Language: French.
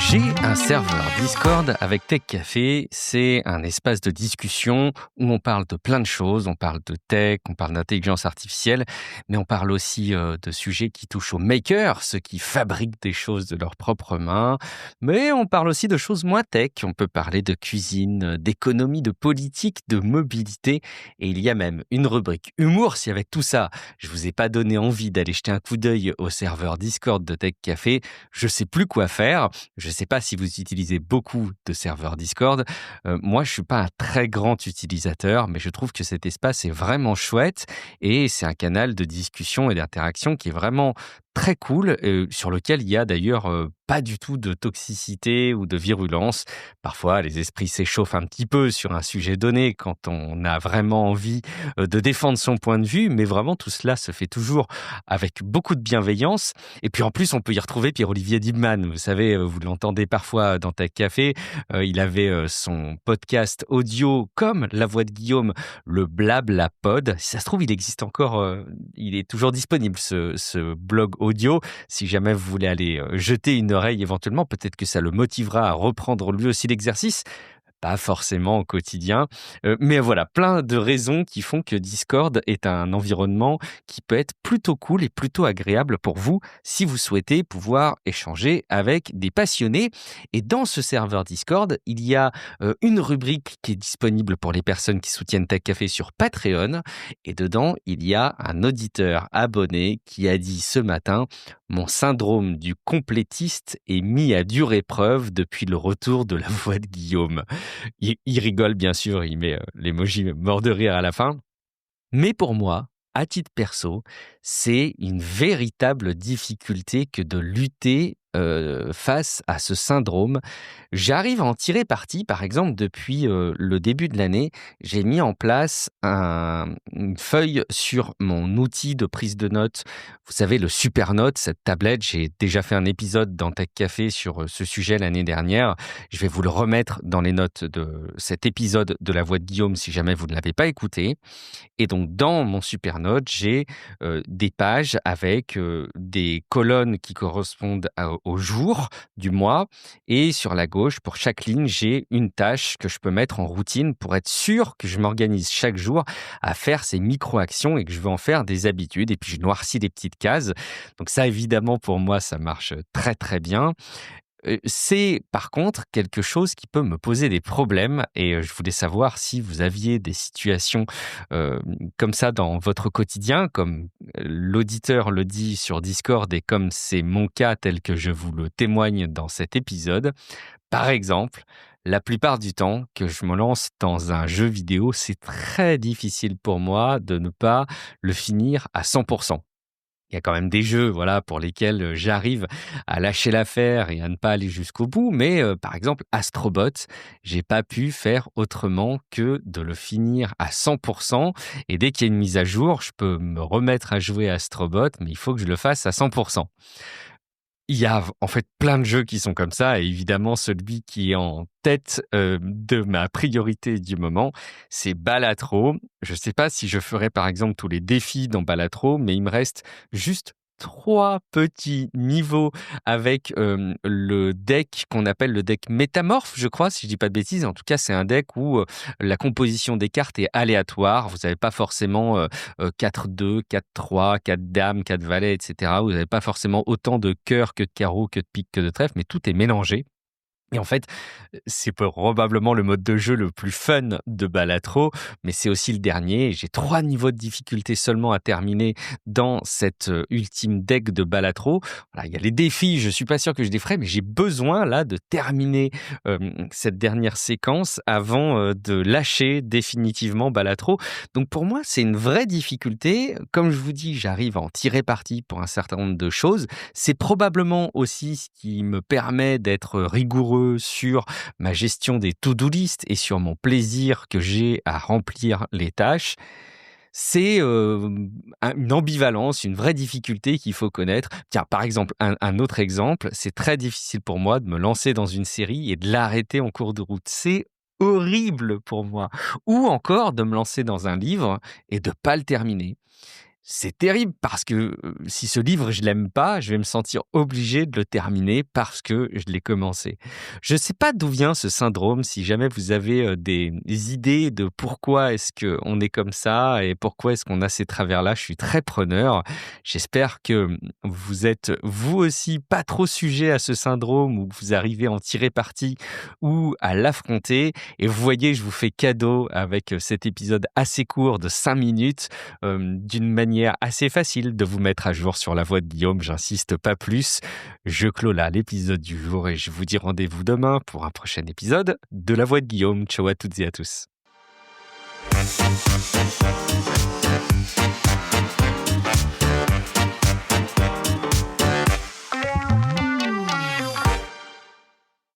J'ai un serveur Discord avec Tech Café. C'est un espace de discussion où on parle de plein de choses. On parle de tech, on parle d'intelligence artificielle, mais on parle aussi de sujets qui touchent aux makers, ceux qui fabriquent des choses de leurs propres mains. Mais on parle aussi de choses moins tech. On peut parler de cuisine, d'économie, de politique, de mobilité. Et il y a même une rubrique humour. Si avec tout ça, je vous ai pas donné envie d'aller jeter un coup d'œil au serveur Discord de Tech Café, je sais plus quoi faire. Je ne sais pas si vous utilisez beaucoup de serveurs Discord. Moi, je suis pas un très grand utilisateur, mais je trouve que cet espace est vraiment chouette et c'est un canal de discussion et d'interaction qui est vraiment très cool, sur lequel il y a d'ailleurs pas du tout de toxicité ou de virulence. Parfois, les esprits s'échauffent un petit peu sur un sujet donné quand on a vraiment envie de défendre son point de vue, mais vraiment tout cela se fait toujours avec beaucoup de bienveillance. Et puis en plus, on peut y retrouver Pierre-Olivier Dibman. Vous savez, vous l'entendez parfois dans Tech Café. Il avait son podcast audio comme La Voix de Guillaume, le Blablapod. Si ça se trouve, il existe encore, il est toujours disponible ce blog audio. Si jamais vous voulez aller jeter une oreille éventuellement, peut-être que ça le motivera à reprendre lui aussi l'exercice. Pas forcément au quotidien, mais voilà, plein de raisons qui font que Discord est un environnement qui peut être plutôt cool et plutôt agréable pour vous si vous souhaitez pouvoir échanger avec des passionnés. Et dans ce serveur Discord, il y a une rubrique qui est disponible pour les personnes qui soutiennent Tech Café sur Patreon. Et dedans, il y a un auditeur abonné qui a dit ce matin: mon syndrome du complétiste est mis à dure épreuve depuis le retour de La Voix de Guillaume. Il rigole, bien sûr, il met l'emoji mort de rire à la fin. Mais pour moi, à titre perso, c'est une véritable difficulté que de lutter face à ce syndrome. J'arrive à en tirer parti. Par exemple, depuis le début de l'année, j'ai mis en place une feuille sur mon outil de prise de notes. Vous savez, le Supernote, cette tablette. J'ai déjà fait un épisode dans Tech Café sur ce sujet l'année dernière. Je vais vous le remettre dans les notes de cet épisode de La Voix de Guillaume si jamais vous ne l'avez pas écouté. Et donc, dans mon Supernote, j'ai des pages avec des colonnes qui correspondent au jour du mois. Et sur la gauche, pour chaque ligne, j'ai une tâche que je peux mettre en routine pour être sûr que je m'organise chaque jour à faire ces micro-actions et que je veux en faire des habitudes. Et puis, je noircis des petites cases. Donc ça, évidemment, pour moi, ça marche très, très bien. C'est par contre quelque chose qui peut me poser des problèmes et je voulais savoir si vous aviez des situations comme ça dans votre quotidien, comme l'auditeur le dit sur Discord et comme c'est mon cas tel que je vous le témoigne dans cet épisode. Par exemple, la plupart du temps que je me lance dans un jeu vidéo, c'est très difficile pour moi de ne pas le finir à 100%. Il y a quand même des jeux, voilà, pour lesquels j'arrive à lâcher l'affaire et à ne pas aller jusqu'au bout. Mais par exemple, Astro Bot, j'ai pas pu faire autrement que de le finir à 100%. Et dès qu'il y a une mise à jour, je peux me remettre à jouer à Astro Bot, mais il faut que je le fasse à 100%. Il y a en fait plein de jeux qui sont comme ça et évidemment celui qui est en tête de ma priorité du moment, c'est Balatro. Je ne sais pas si je ferai par exemple tous les défis dans Balatro, mais il me reste juste 3 petits niveaux avec le deck qu'on appelle le deck métamorphe, je crois, si je dis pas de bêtises. En tout cas, c'est un deck où la composition des cartes est aléatoire. Vous n'avez pas forcément 4-2, 4-3, 4 dames, 4 valets, etc. Vous n'avez pas forcément autant de cœurs que de carreaux, que de piques, que de trèfles, mais tout est mélangé. Et en fait, c'est probablement le mode de jeu le plus fun de Balatro, mais c'est aussi le dernier. J'ai 3 niveaux de difficulté seulement à terminer dans cette ultime deck de Balatro. Voilà, il y a les défis, je suis pas sûr que je les ferai, mais j'ai besoin là de terminer cette dernière séquence avant de lâcher définitivement Balatro. Donc pour moi, c'est une vraie difficulté. Comme je vous dis, j'arrive à en tirer parti pour un certain nombre de choses. C'est probablement aussi ce qui me permet d'être rigoureux sur ma gestion des to-do list et sur mon plaisir que j'ai à remplir les tâches. C'est une ambivalence, une vraie difficulté qu'il faut connaître. Tiens, par exemple, un autre exemple, c'est très difficile pour moi de me lancer dans une série et de l'arrêter en cours de route. C'est horrible pour moi. Ou encore de me lancer dans un livre et de pas le terminer. C'est terrible parce que, si ce livre je l'aime pas, je vais me sentir obligé de le terminer parce que je l'ai commencé. Je sais pas d'où vient ce syndrome, si jamais vous avez, des idées de pourquoi est-ce qu'on est comme ça et pourquoi est-ce qu'on a ces travers-là, je suis très preneur. J'espère que, vous êtes vous aussi pas trop sujet à ce syndrome ou que vous arrivez à en tirer parti ou à l'affronter et vous voyez, je vous fais cadeau avec, cet épisode assez court de 5 minutes d'une manière assez facile de vous mettre à jour sur la voie de Guillaume, j'insiste pas plus. Je clôt là l'épisode du jour et je vous dis rendez-vous demain pour un prochain épisode de la voie de Guillaume. Ciao à toutes et à tous.